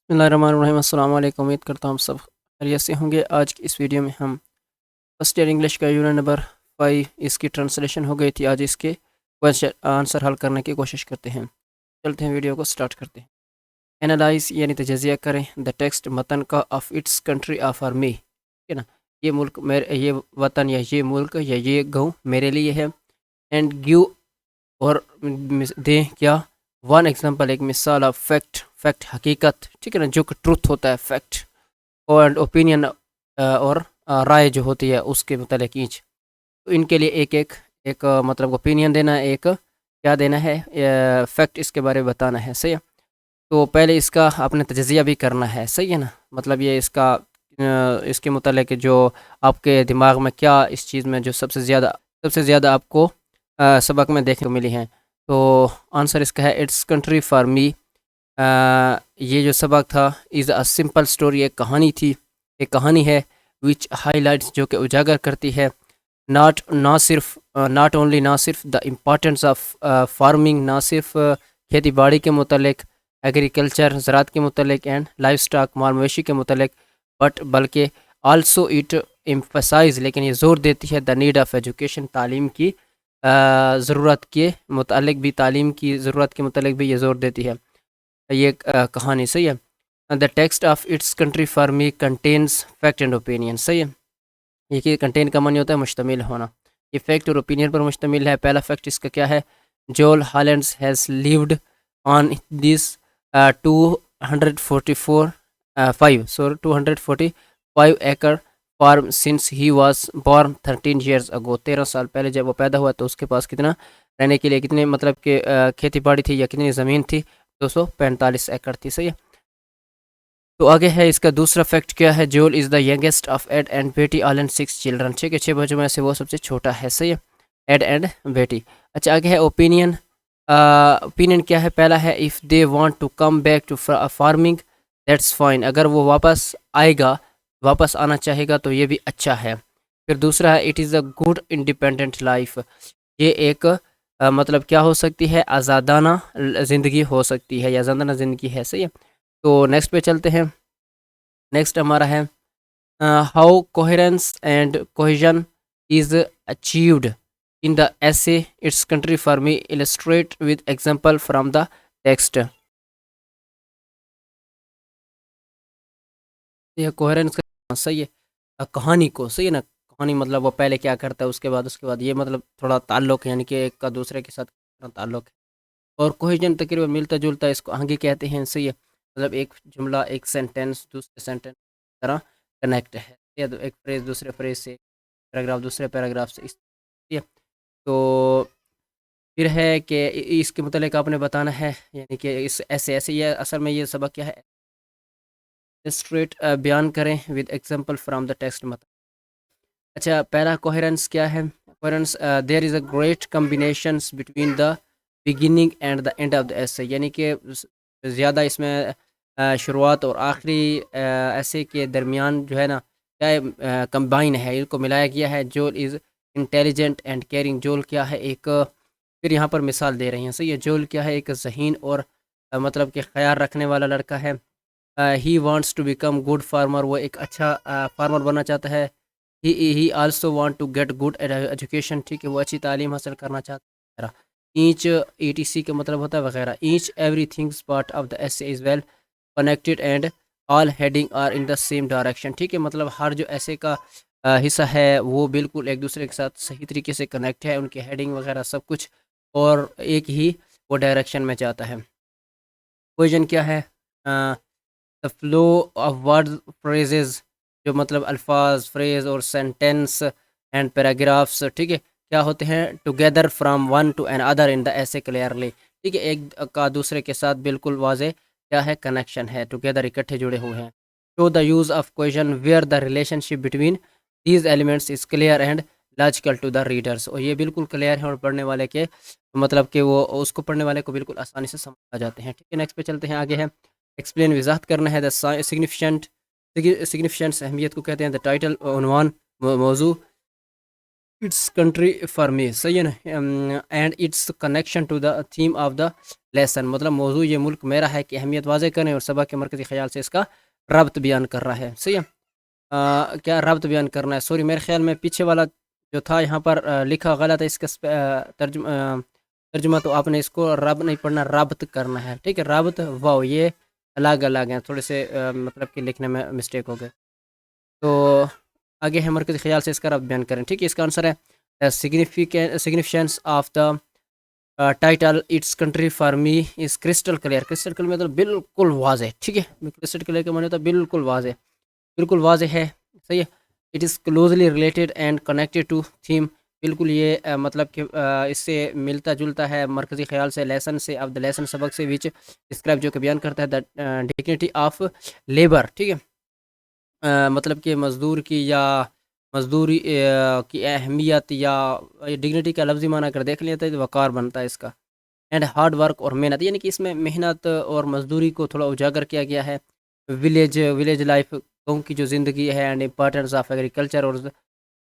बिस्मिल्लाहिर्रहमानिर्रहीम। अस्सलाम वालेकुम। उम्मीद करता हूँ हम सब खैरियत से होंगे। आज की इस वीडियो में हम फर्स्ट ईयर इंग्लिश का यूनिट नंबर 5 इसकी ट्रांसलेशन हो गई थी। आज इसके क्वेश्चन आंसर हल करने की कोशिश करते हैं। चलते हैं, वीडियो को स्टार्ट करते हैं। एनालाइज यानी तजज़िया करें द टेक्स्ट मतन का of its country of army मी, ठीक है ना। ये मुल्क मेरे, ये वतन या ये मुल्क या ये गाँव मेरे लिए है। एंड गिव और दें क्या वन एग्जांपल, एक मिसाल ऑफ फैक्ट, फैक्ट हकीकत, ठीक है ना, जो कि ट्रुथ होता है फैक्ट। और ओपिनियन और राय जो होती है उसके मतलब ईच। तो इनके लिए एक एक एक मतलब ओपिनियन देना है, एक क्या देना है, फैक्ट इसके बारे में बताना है। सही है। तो पहले इसका अपने तजज़िया भी करना है। सही है ना। मतलब ये इसका इसके मतलब जो आपके दिमाग में क्या इस चीज़ में जो सबसे ज़्यादा आपको सबक में देखने को मिली हैं। तो आंसर इसका है इट्स कंट्री फॉर मी। ये जो सबक था इज़ अ सिंपल स्टोरी, एक कहानी थी, एक कहानी है विच हाईलाइट्स जो कि उजागर करती है नॉट ओनली ना सिर्फ द इम्पोर्टेंस ऑफ फार्मिंग, ना सिर्फ खेती बाड़ी के मुतलिक, एग्रीकल्चर ज़रात के मुतलिक, एंड लाइफ स्टॉक माल मवेशी के मुतलिक, बट बल्कि आल्सो इट एम्फसाइज, लेकिन ये ज़ोर देती है द नीड ऑफ एजुकेशन, तालीम की ज़रूरत के मुतालिक भी, तालीम की ज़रूरत के मुतालिक भी ये ज़ोर देती है ये कहानी। सही है। The text of its country for me contains fact and opinion. सही है। ये कि कंटेन का मानी होता है मुश्तमिल होना। ये फैक्ट और ओपिनियन पर मुश्तमिल है। पहला फैक्ट इसका क्या है, Joel Hollands has lived on this 244 245 एकड़ farm since he was born 13 years ago. 13 साल पहले जब वो पैदा हुआ तो उसके पास कितना रहने के लिए, कितने मतलब कि खेती बाड़ी थी या कितनी ज़मीन थी, 245 एकड़ थी। सही है। तो आगे है इसका दूसरा फैक्ट क्या है, Joel is the youngest of Ed and Betty all and 6 children. ठीक है, 6 बच्चों में से वो सबसे छोटा है। सही है। एड एंड बेटी। अच्छा, आगे है ओपिनियन। ओपिनियन क्या है, पहला है if they want to come back to farming that's fine, अगर वो वापस आएगा, वापस आना चाहेगा तो ये भी अच्छा है। फिर दूसरा है it is a good independent life, ये एक मतलब क्या हो सकती है, आज़ादाना ज़िंदगी हो सकती है या आज़ादाना ज़िंदगी है। सही है। तो नेक्स्ट पे चलते हैं। नेक्स्ट हमारा है how coherence and cohesion is achieved in the essay it's country for me illustrate with example from the text। ये कोहेरेंस का सही है, कहानी को, सही है ना। कहानी मतलब वो पहले क्या करता है, उसके बाद ये मतलब थोड़ा ताल्लुक, यानी कि एक का दूसरे के साथ ताल्लुक है। और कोहेजन तकरीबन मिलता जुलता है, इसको आगे कहते हैं। सही है। मतलब एक जुमला, एक सेंटेंस दूसरे सेंटेंस तरह कनेक्ट है, या तो एक फ्रेज दूसरे फ्रेज से, पैराग्राफ दूसरे पैराग्राफ से, इस ठीक है। तो फिर है कि इसके मतलब आपने बताना है, यानी कि इस ऐसे ऐसे ये असल में ये सबक क्या है, स्ट्रेट बयान करें with example from the text. मतलब अच्छा, पहला कोहेरेंस क्या है, coherence there is a great combinations between the beginning and the end of the essay, यानी कि ज़्यादा इसमें शुरुआत और आखिरी ऐसे के दरमियान जो है ना, क्या कंबाइन है, इनको मिलाया गया है। Joel is intelligent and caring, जोल क्या है एक, फिर यहाँ पर मिसाल दे रही हैं। सही है। जोल क्या है, एक ज़हीन और मतलब कि ख्याल रखने वाला लड़का है। He wants to become good farmer, वो एक अच्छा फार्मर बनना चाहता है। He also want to get good education, ठीक है, वो अच्छी तालीम हासिल करना चाहता है। ईच ETC का मतलब होता है वगैरह। Each every things part of the essay is well connected and all heading are in the same direction, ठीक है। मतलब हर जो ऐसे का हिस्सा है वो बिल्कुल एक दूसरे के साथ सही तरीके से कनेक्ट है, उनकी हेडिंग वगैरह सब कुछ, और एक ही वो डायरेक्शन में जाता है। क्वेश्चन क्या है, the flow of word phrases, जो मतलब अल्फाज, फ्रेज और सेंटेंस एंड पैराग्राफ्स, ठीक है, क्या होते हैं, together from one to another in the essay clearly, ठीक है, एक का दूसरे के साथ बिल्कुल वाजे क्या है, कनेक्शन है, टुगेदर इकट्ठे जुड़े हुए हैं। Show the use of question where the relationship between these elements is clear and logical to the readers, और ये बिल्कुल क्लियर है और पढ़ने वाले के मतलब कि वो उसको पढ़ने वाले को बिल्कुल आसानी से समझ आ जाते हैं। ठीक है, नेक्स्ट पे चलते हैं। आगे है एक्सप्लेन, वजाहत करना है। द सिग्निफिकेंट, सिग्निफिकेंस अहमियत को कहते हैं। द टाइटल उन्वान, मौजू, اٹس کنٹری فار می، صحیح ہے نا، and its connection to the theme of the lesson, مطلب موضوع یہ ملک میرا ہے کہ اہمیت واضح کریں اور سبق کے مرکزی خیال سے اس کا ربط بیان کر رہا ہے، صحیح ہے۔ کیا ربط بیان کرنا ہے، سوری میرے خیال میں پیچھے والا جو تھا یہاں پر لکھا غلط ہے، اس کا ترجمہ تو آپ نے اس کو رب نہیں پڑھنا، رابط کرنا ہے، ٹھیک ہے، رابط واو یہ الگ الگ ہیں، تھوڑے سے مطلب کہ لکھنے میں مسٹیک ہو گئے، تو آگے ہے مرکزی خیال سے اس کا ربط بیان کریں، ٹھیک ہے، اس کا آنسر ہے significance of the title its country for me is crystal clear, crystal clear مطلب بالکل واضح، ٹھیک ہے، کرسٹل کلیئر کا معنی ہوتا ہے بالکل واضح، بالکل واضح ہے، صحیح ہے، it is closely related and connected to theme, بالکل یہ مطلب کہ اس سے ملتا جلتا ہے مرکزی خیال سے، لیسن سے، اب دا لیسن سبق سے، وچ ڈسکرائب جو کہ بیان کرتا ہے دا ڈگنیٹی آف لیبر، ٹھیک ہے، مطلب کہ مزدور کی یا مزدوری کی اہمیت، یا ڈگنیٹی کا لفظی معنی اگر دیکھ لیتے ہیں تو وقار بنتا ہے اس کا، اینڈ ہارڈ ورک اور محنت، یعنی کہ اس میں محنت اور مزدوری کو تھوڑا اجاگر کیا گیا ہے، ولیج لائف گاؤں کی جو زندگی ہے، اینڈ امپارٹینس آف ایگریکلچر، اور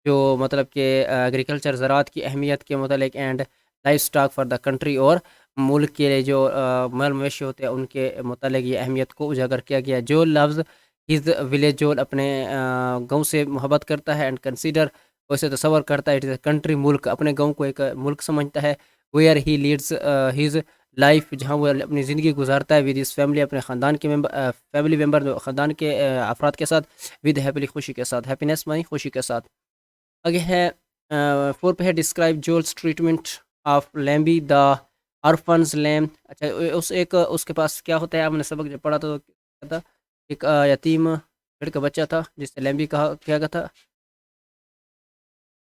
جو مطلب کہ ایگریکلچر زراعت کی اہمیت کے متعلق، and life stock for the country, اور ملک کے جو مال مویشی ہوتے ہیں ان کے متعلق یہ اہمیت کو اجاگر کیا گیا ہے، جو لفظ ہز ولیج جو اپنے گاؤں سے محبت کرتا ہے، اینڈ کنسیڈر ویسے تصور کرتا ہے، اٹ از اے کنٹری ملک، اپنے گاؤں کو ایک ملک سمجھتا ہے، where he leads his life, جہاں وہ اپنی زندگی گزارتا ہے، ود ہز فیملی، اپنے خاندان کے فیملی ممبر، جو خاندان کے افراد کے ساتھ، ود ہیپیلی خوشی کے ساتھ، ہیپینیس مانی خوشی کے ساتھ، آگے ہے 4 پہ ہے describe Jol's treatment of Lambie the orphans lamb, اچھا اس کے پاس کیا ہوتا ہے، آپ نے سبق جو پڑھا تو کیا تھا، ایک یتیم بھیڑ کا بچہ تھا جس سے لیمبی کہا کیا گیا تھا،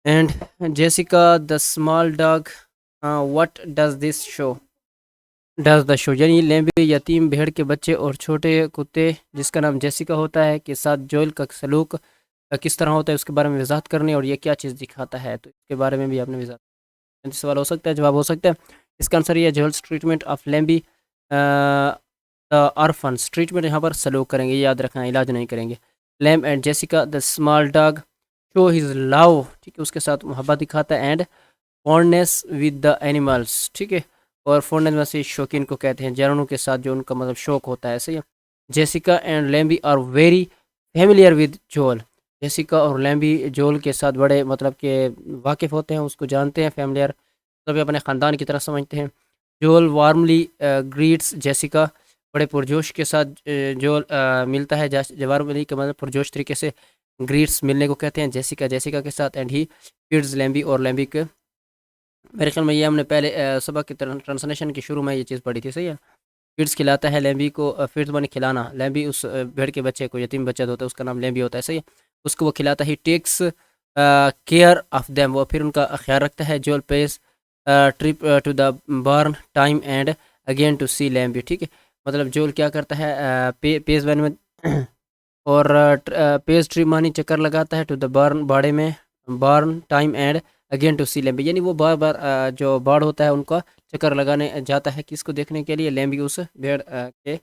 and Jessica the small dog, what does this show, does the show, یعنی لیمبی یتیم بھیڑ کے بچے اور چھوٹے کتے جس کا نام جیسیکا ہوتا ہے کے ساتھ جوئل کا سلوک کس طرح ہوتا ہے اس کے بارے میں وضاحت کرنی، اور یہ کیا چیز دکھاتا ہے، تو اس کے بارے میں بھی آپ نے وضاحت، سوال ہو سکتا ہے، جواب ہو سکتا ہے، اس کا آنسر یہ ہے Jol's treatment of Lambie orphans, treatment یہاں پر سلوک کریں گے، یہ یاد رکھنا، علاج نہیں کریں گے، lamb and Jessica the small dog show his love, ٹھیک ہے، اس کے ساتھ محبت دکھاتا ہے، and fondness with the animals, ٹھیک ہے، اور فونڈنیس میں سے شوقین کو کہتے ہیں، جانوروں کے ساتھ جو ان کا مطلب شوق ہوتا ہے، صحیح ہے، Jessica and Lambie are very familiar with Jol, Jessica اور لیمبی جول کے ساتھ بڑے مطلب کہ واقف ہوتے ہیں، اس کو جانتے ہیں، فیملیئر مطلب اپنے خاندان کی طرح سمجھتے ہیں، جول وارملی گریٹس جیسیکا، بڑے پرجوش کے ساتھ جول ملتا ہے، وارملی کے مطلب پرجوش طریقے سے، گریٹس ملنے کو کہتے ہیں، جیسیکا کے ساتھ، اینڈ ہی فیڈز لیمبی، اور لیمبی کے میرے خیال میں یہ ہم نے پہلے سبق کی ٹرانسلیشن کے شروع میں یہ چیز پڑھی تھی، صحیح ہے، فیڈز کھلاتا ہے لیمبی کو، فیڈز مانی کھلانا، لیمبی اس بھیڑ کے بچے کو، یتیم بچہ ہوتا ہے اس کا نام لیمبی ہوتا ہے، صحیح ہے، اس کو وہ کھلاتا ہے، ٹیکس کیئر آف دیم، وہ پھر ان کا خیال رکھتا ہے، Jol pays trip to the barn time and again to see Lambie, ٹھیک ہے، مطلب جول کیا کرتا ہے، پیز وین میں اور پیز ٹری مانی چکر لگاتا ہے، ٹو دا بارن باڑے میں، بارن time and again to see لیمبی، یعنی وہ بار بار جو باڑ ہوتا ہے ان کا چکر لگانے جاتا ہے، کس کو دیکھنے کے لیے، لیمبی اس بھیڑ کے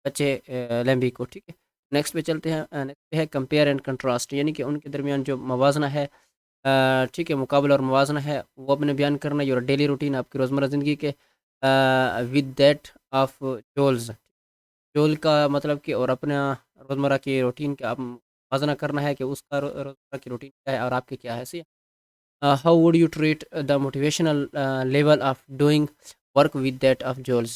بچے لیمبی کو، ٹھیک ہے، نیکسٹ پہ چلتے ہیں، نیکسٹ پہ ہے کمپیئر اینڈ کنٹراسٹ، یعنی کہ ان کے درمیان جو موازنہ ہے، ٹھیک ہے، مقابلہ اور موازنہ ہے، وہ اپنے بیان کرنا، اور ڈیلی روٹین آپ کی روزمرہ زندگی کے ود دیٹ آف جولز، جول کا مطلب کہ اور اپنا روزمرہ کی روٹین کا آپ موازنہ کرنا ہے کہ اس کا روزمرہ کی روٹین کیا ہے اور آپ کی کیا ہے، صحیح، how would you treat the motivational level of doing work with that of Joel's,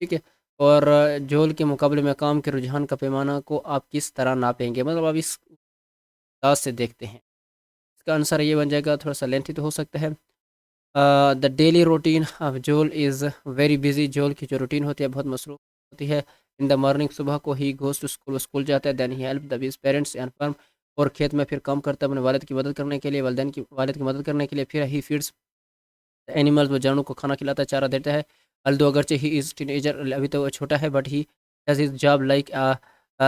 ٹھیک ہے، اور جول کے مقابلے میں کام کے رجحان کا پیمانہ کو آپ کس طرح ناپیں گے، مطلب آپ اس انداز سے دیکھتے ہیں، اس کا آنسر یہ بن جائے گا، تھوڑا سا لینتھی تو ہو سکتا ہے، دا ڈیلی روٹین آف جول از ویری بزی، جول کی جو روٹین ہوتی ہے بہت مصروف ہوتی ہے، ان دا مارننگ، صبح کو ہی گوز ٹو اسکول، اسکول جاتا ہے، then he help the his parents and farm, اور کھیت میں پھر کام کرتا ہے اپنے والد کی مدد کرنے کے لیے، والد کی مدد کرنے کے لیے، پھر ہی فیڈس اینیملز، وہ جانوروں کو کھانا کھلاتا ہے، چارہ دیتا ہے، الدو اگرچہ ہی از ٹین ایجر، ابھی تو وہ چھوٹا ہے، but he does his job like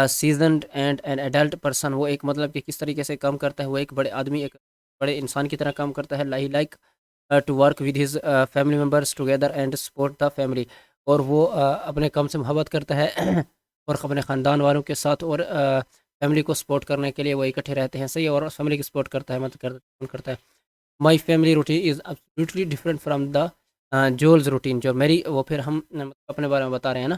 seasoned and an adult person, وہ ایک مطلب کہ کس طریقے سے کام کرتا ہے، وہ ایک بڑے آدمی، ایک بڑے انسان کی طرح کام کرتا ہے، like to work with his family members together and support the family, اور وہ اپنے کام سے محبت کرتا ہے اور اپنے خاندان والوں کے ساتھ، اور فیملی کو سپورٹ کرنے کے لیے وہ اکٹھے رہتے ہیں، صحیح، اور فیملی کی سپورٹ کرتا ہے، مدد کرتا ہے، my family routine is absolutely different from the जोल्स routine. जो मेरी वो फिर हम अपने बारे में बता रहे हैं ना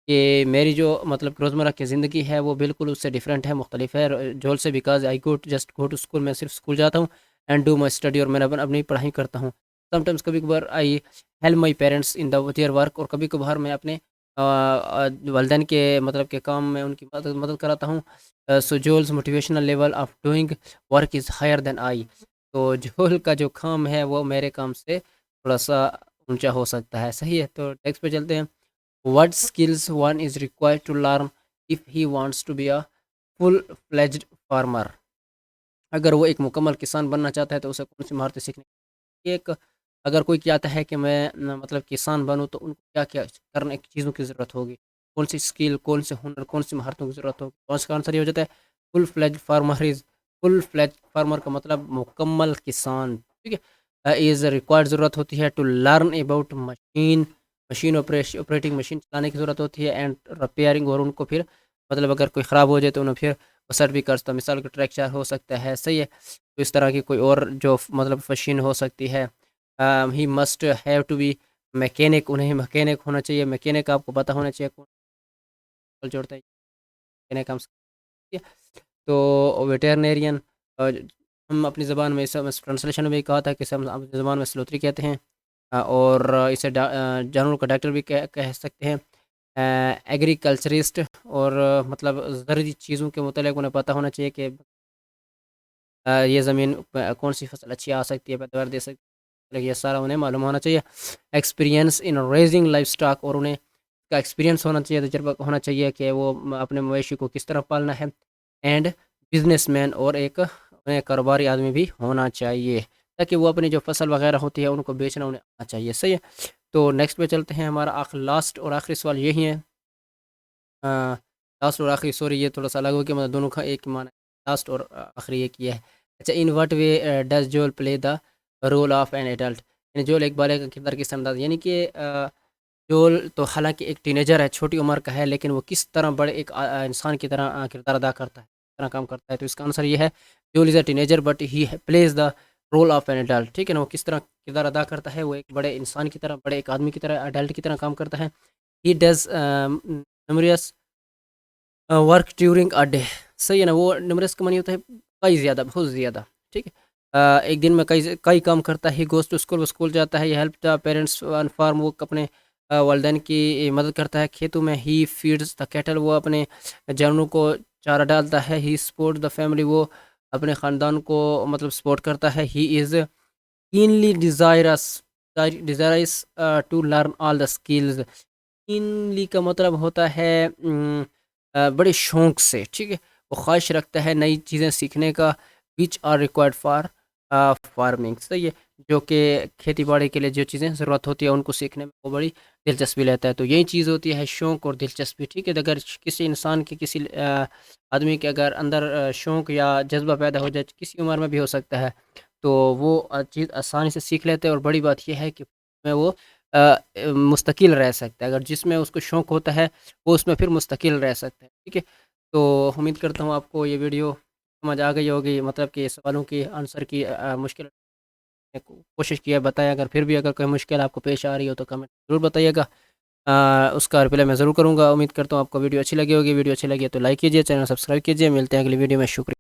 कि मेरी जो मतलब रोज़मर्रा की ज़िंदगी है वो बिल्कुल उससे डिफरेंट है, मुख्तलिफ है जोल से, because I go to school, मैं सिर्फ स्कूल जाता हूँ, एंड डू माई स्टडी, और मैं अपनी पढ़ाई करता हूँ। समटाइम्स कभी कभार I help my parents in the their work, और कभी कभार मैं अपने वालदैन के मतलब के काम में उनकी मदद मदद कराता हूँ। So Jol's motivational level of doing work is higher than I. तो जोल का जो काम है वो मेरे काम से थोड़ा सा ऊंचा हो सकता है, सही है। तो टेक्स्ट पे चलते हैं। What skills one is required to learn if he wants to be a full-fledged farmer? अगर वो एक मुकम्मल किसान बनना चाहता है तो उसे कौन सी महारतें सीखनी? एक अगर कोई चाहता है कि मैं मतलब किसान बनूं तो उनको क्या क्या करने की चीज़ों की ज़रूरत होगी, कौन सी स्किल, कौन से हुनर, कौन सी महारतों की ज़रूरत होगी? तो उसका आंसर ये हो जाता है फुल फ्लेज फार्मर का मतलब मुकम्मल किसान, ठीक है। इज़ रिक्वायर्ड, ज़रूरत होती है, to learn about machine operating, machine चलाने की ज़रूरत होती है, एंड रिपेयरिंग, और उनको फिर मतलब अगर कोई ख़राब हो जाए तो उन्हें फिर सर्ट भी कर सकता, मिसाल का ट्रैक्चर हो सकता है, सही है। तो इस तरह की कोई और जो मतलब मशीन हो सकती है। He must have to be mechanic, उन्हें मैकेनिक होना चाहिए। मैकेनिक आपको पता होना चाहिए कौन जोड़ता है मैकेनिक हम, ठीक है। तो वेटरनेरियन, हम अपनी ज़बान में इसे ट्रांसलेशन में भी कहा था कि इसे हम अपनी ज़बान में स्लोथरी कहते हैं, और इसे जानवरों का डॉक्टर भी कह सकते हैं। एग्रीकल्चरिस्ट, और मतलब ज़रूरी चीज़ों के मुतालिक उन्हें पता होना चाहिए कि ये ज़मीन कौन सी फसल अच्छी आ सकती है, पैदावार दे सकती है, ये सारा उन्हें मालूम होना चाहिए। Experience in raising life stock, और उन्हें का एक्सपीरियंस होना चाहिए, तजर्बा होना चाहिए कि वो अपने मवेशी को किस तरह पालना है। एंड बिजनेसमैन, और एक उन्हें कारोबारी आदमी भी होना चाहिए, ताकि वो अपनी जो फसल वगैरह होती है उनको बेचना उन्हें आना चाहिए, सही है। तो नेक्स्ट पे चलते हैं। हमारा लास्ट और आखिरी सवाल यही है। लास्ट और आखिरी, सॉरी ये थोड़ा सा अलग हो गया, मतलब दोनों का एक ही माना है, लास्ट और आखिरी एक ही है। अच्छा, in what way does Joel play the role of an adult, यानी जोल एक बालिग का किरदार किस अंदाज, यानी कि जोल तो हालांकि एक टीनेजर है, छोटी उम्र का है, लेकिन वो किस तरह बड़े एक इंसान की तरह किरदार अदा करता है, किस तरह काम करता है। तो इसका आंसर ये है, Joel is a teenager but he plays the role of an adult, ठीक है ना। वो किस तरह किरदार अदा करता है, वो एक बड़े इंसान की तरह, बड़े एक आदमी की तरह, अडल्ट की तरह काम करता है। He does numerous work during a day, सही है ना। वो न्यूमरस का मानी होता है कई ज़्यादा, बहुत ज़्यादा, ठीक है। एक दिन में कई कई काम करता है। ही गोज़ टू स्कूल, वो स्कूल जाता है। ये help the parents on farm, वो अपने वालदैन की मदद करता है खेतों में। ही फीड्स द कैटल, वो अपने जानवरों को चारा डालता है। ही सपोर्ट द फैमिली, वो अपने ख़ानदान को मतलब सपोर्ट करता है। He is keenly desirous to learn all the skills. Keenly का मतलब होता है बड़े शौक से, ठीक है। वो ख्वाहिश रखता है नई चीज़ें सीखने का, which are required for farming, सही है। जो कि खेती बाड़ी के लिए जो चीज़ें ज़रूरत होती है उनको सीखने में वो बड़ी दिलचस्पी लेता है। तो यही चीज़ होती है शौक़ और दिलचस्पी, ठीक है। अगर किसी इंसान के, किसी आदमी के अगर अंदर शौक़ या जज्बा पैदा हो जाए, किसी उम्र में भी हो सकता है, तो वो चीज़ आसानी से सीख लेते हैं। और बड़ी बात यह है कि मैं वो मुस्तकिल रह सकता है। अगर जिसमें उसको शौक़ होता है वो उसमें फिर मुस्तकिल रह सकता है, ठीक है। तो उम्मीद करता हूँ आपको ये वीडियो समझ आ गई होगी, मतलब कि सवालों की आंसर की मुश्किल कोशिश किया बताया। अगर फिर भी अगर कोई मुश्किल आपको पेश आ रही हो तो कमेंट ज़रूर बताइएगा, उसका रिप्लाई मैं ज़रूर करूँगा। उम्मीद करता हूँ आपको वीडियो अच्छी लगी होगी। वीडियो अच्छी लगी है तो लाइक कीजिए, चैनल सब्सक्राइब कीजिए। मिलते हैं अगली वीडियो में, शुक्रिया।